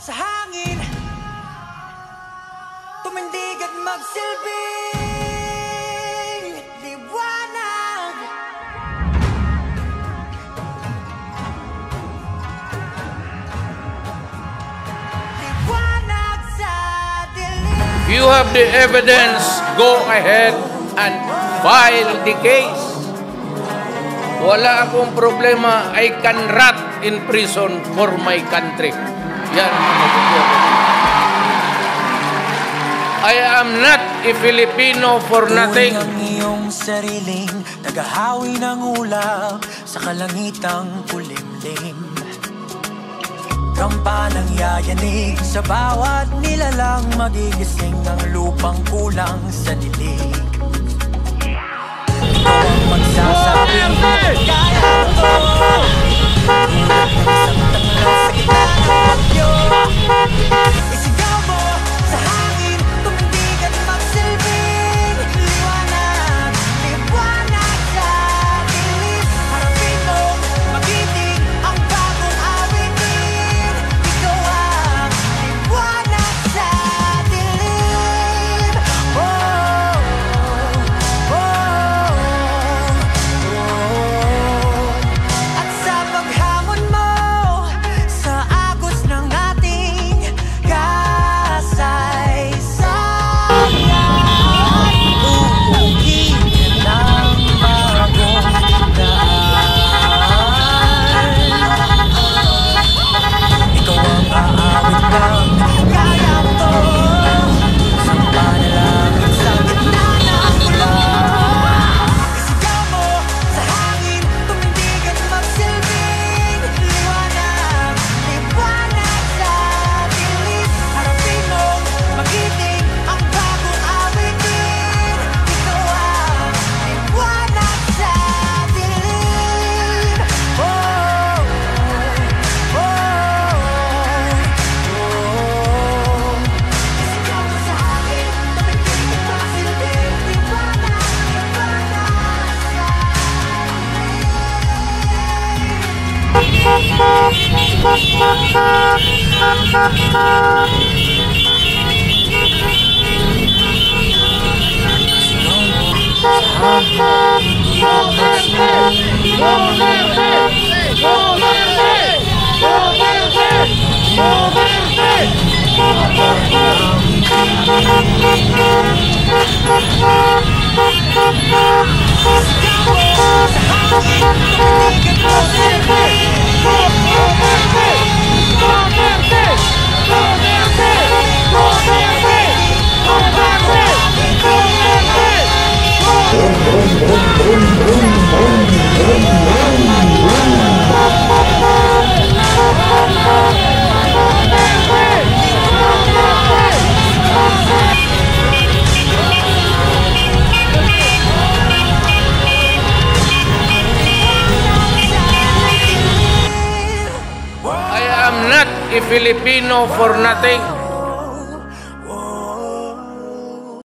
sa hangin, tumindig at magsilbing liwanag. Liwanag sa dilim. If you have the evidence, go ahead and file the case. Wala akong problema. I can rot in prison for my country. Yan. I am not a Filipino for nothing. Tuwing ang iyong sariling nagahawi ng ulap sa kalangitang kulimlim. Kampanang yayanig sa bawat nilalang, magigising ng lupang kulang sa dilig. Ikaw ang magsasabing kaya ko. Tulad ng isang tanglaw sa gitna ng bagyo. Isigaw mo sa hangin, tumindig at magsilbing liwanag. Liwanag sa dilim. Harapin mo, magiting ang bagong awitin. Ikaw ang liwanag sa dilim. Oh, oh, oh. At sa paghamon mo sa agos ng ating kasaysayan, uuwi ka ng bagong daan. Ikaw ang aawit ng kaya mo, isang panalangin sa gitna ng ulan. Isigaw mo sa hangin, tumindig at magsilbing liwanag. Liwanag sa dilim. Harapin mo, magiting ang bagong awitin. Ikaw ang liwanag sa dilim. Oh, oh, oh, oh. Isigaw mo sa hangin, tumindig at magsilbing liwanag. I am not a Filipino for nothing.